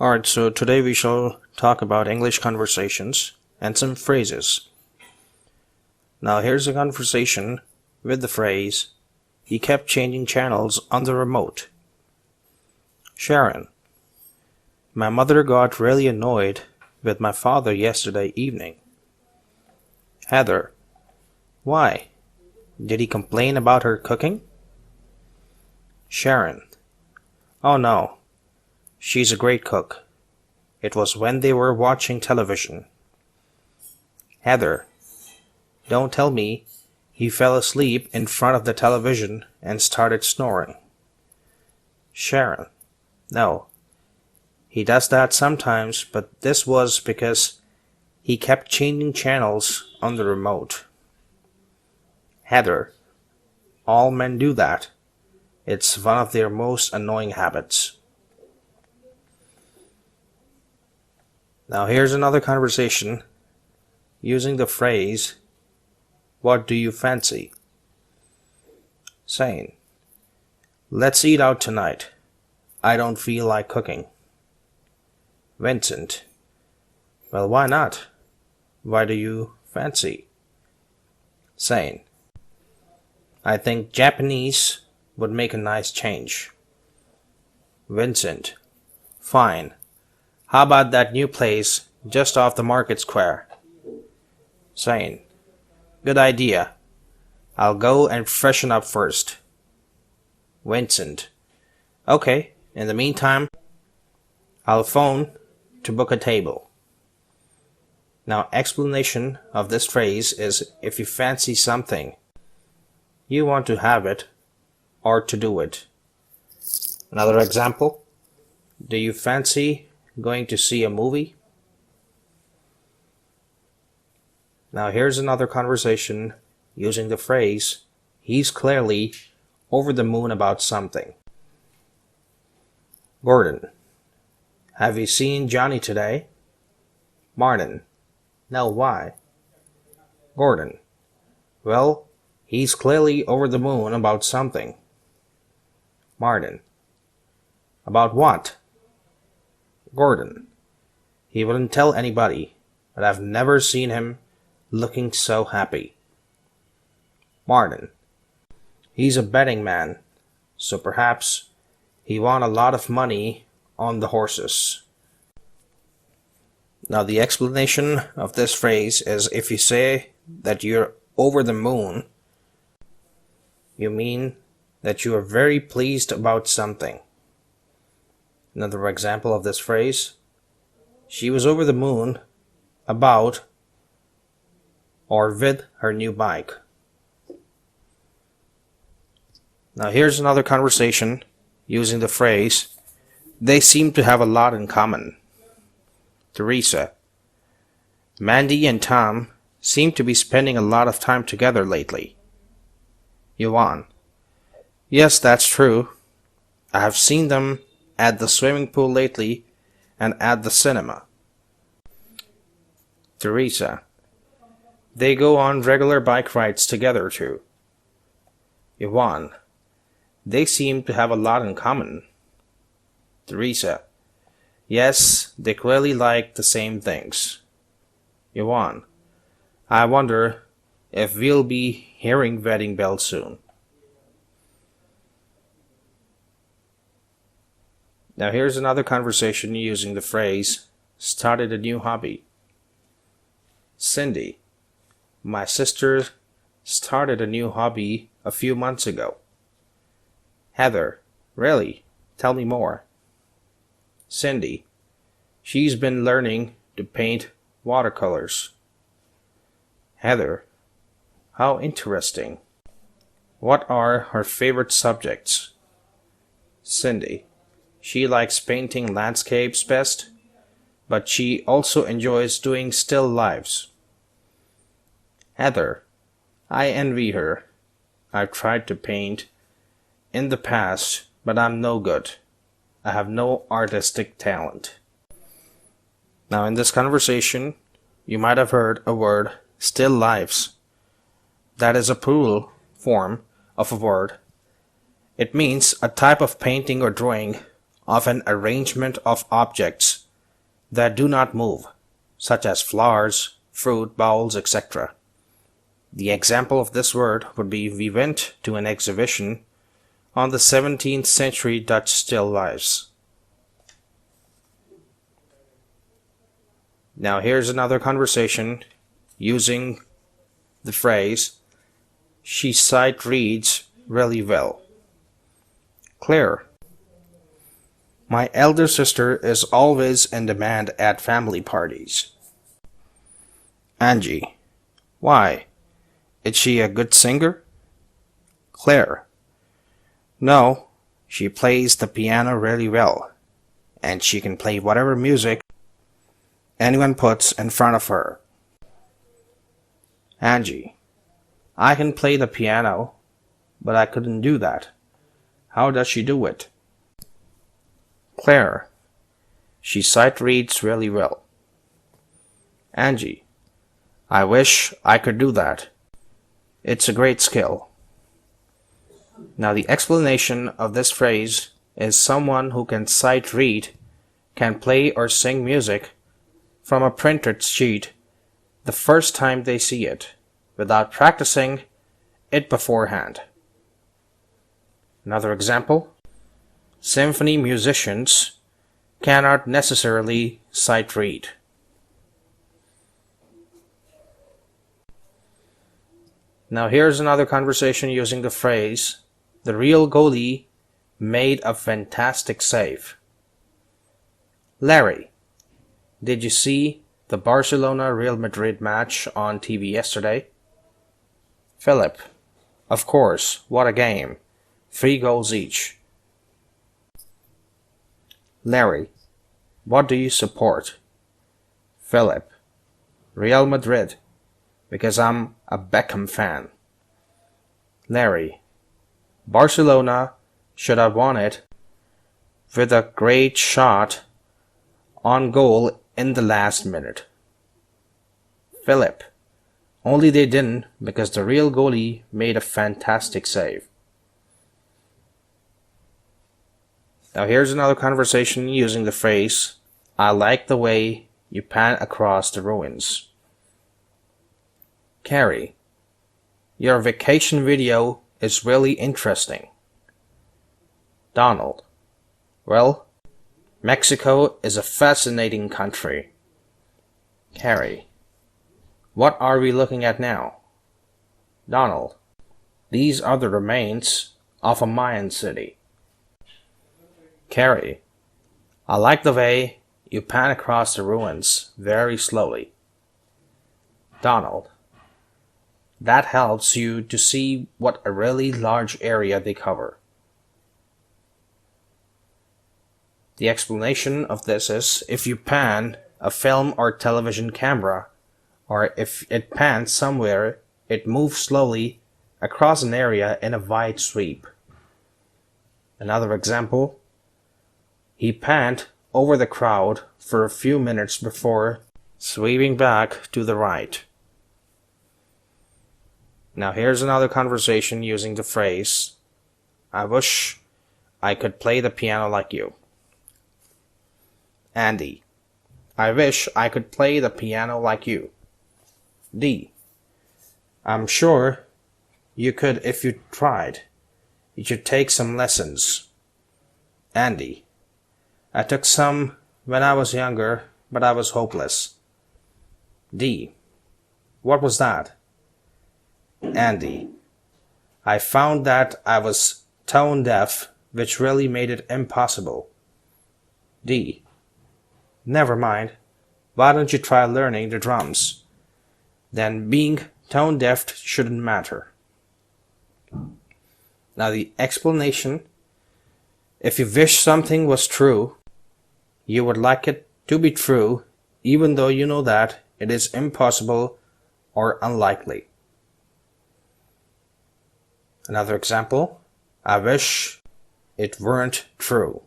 Alright, so today we shall talk about English conversations and some phrases. Now here's a conversation with the phrase, he kept changing channels on the remote. Sharon, my mother got really annoyed with my father yesterday evening. Heather, why? Did he complain about her cooking? Sharon, oh no. She's a great cook. It was when they were watching television. Heather, don't tell me he fell asleep in front of the television and started snoring. Sharon, no. He does that sometimes, but this was because he kept changing channels on the remote. Heather, all men do that. It's one of their most annoying habits. Now here's another conversation using the phrase, what do you fancy? Saying, let's eat out tonight. I don't feel like cooking. Vincent, well, why not? Why do you fancy? Saying, I think Japanese would make a nice change. Vincent, fine. How about that new place just off the market square? Saying, good idea. I'll go and freshen up first. Vincent, okay, in the meantime, I'll phone to book a table. Now, explanation of this phrase is if you fancy something, you want to have it or to do it. Another example, do you fancy going to see a movie? Now here's another conversation using the phrase, he's clearly over the moon about something. Gordon, have you seen Johnny today? Martin, no, why? Gordon, well, he's clearly over the moon about something. Martin, about what? Gordon, he wouldn't tell anybody, but I've never seen him looking so happy. Martin, he's a betting man, so perhaps he won a lot of money on the horses. Now the explanation of this phrase is if you say that you're over the moon, you mean that you are very pleased about something. Another example of this phrase, she was over the moon about or with her new bike. Now here's another conversation using the phrase, they seem to have a lot in common. Teresa, Mandy and Tom seem to be spending a lot of time together lately. Yuan, yes, that's true. I have seen them at the swimming pool lately and at the cinema. Teresa, they go on regular bike rides together too. Yvonne, they seem to have a lot in common. Teresa, yes, they clearly like the same things. Yvonne, I wonder if we'll be hearing wedding bells soon. Now here's another conversation using the phrase, started a new hobby. Cindy, my sister started a new hobby a few months ago. Heather, really? Tell me more. Cindy, she's been learning to paint watercolors. Heather, how interesting. What are her favorite subjects? Cindy, she likes painting landscapes best, but she also enjoys doing still lifes. Heather, I envy her. I've tried to paint in the past, but I'm no good. I have no artistic talent. Now in this conversation, you might have heard a word, still lifes. That is a plural form of a word. It means a type of painting or drawing of an arrangement of objects that do not move, such as flowers, fruit, bowls, etc. The example of this word would be we went to an exhibition on the 17th century Dutch still lifes. Now here's another conversation using the phrase, she sight reads really well. Claire: my elder sister is always in demand at family parties. Angie: why? Is she a good singer? Claire: no, she plays the piano really well, and she can play whatever music anyone puts in front of her. Angie: I can play the piano, but I couldn't do that. How does she do it? Claire: she sight reads really well. Angie: I wish I could do that. It's a great skill. Now the explanation of this phrase is someone who can sight read can play or sing music from a printed sheet the first time they see it, without practicing it beforehand. Another example, symphony musicians cannot necessarily sight read. Now here's another conversation using the phrase, the real goalie made a fantastic save. Larry: did you see the Barcelona-Real Madrid match on TV yesterday? Philip: of course, what a game. 3 goals each. Larry: what do you support? Philip: Real Madrid, because I'm a Beckham fan. Larry: Barcelona should have won it with a great shot on goal in the last minute. Philip: only they didn't, because the real goalie made a fantastic save. Now here's another conversation using the phrase, I like the way you pan across the ruins. Carrie: your vacation video is really interesting. Donald: well, Mexico is a fascinating country. Carrie: what are we looking at now? Donald: these are the remains of a Mayan city. Carrie: I like the way you pan across the ruins very slowly. Donald: that helps you to see what a really large area they cover. The explanation of this is, if you pan a film or television camera, or if it pans somewhere, it moves slowly across an area in a wide sweep. Another example, he panned over the crowd for a few minutes before sweeping back to the right. Now here's another conversation using the phrase, I wish I could play the piano like you. Andy: I wish I could play the piano like you. D: I'm sure you could if you tried. You should take some lessons. Andy: I took some when I was younger, but I was hopeless. D: what was that? Andy: I found that I was tone deaf, which really made it impossible. D: never mind. Why don't you try learning the drums? Then being tone deaf shouldn't matter. Now the explanation, if you wish something was true, you would like it to be true, even though you know that it is impossible or unlikely. Another example, I wish it weren't true.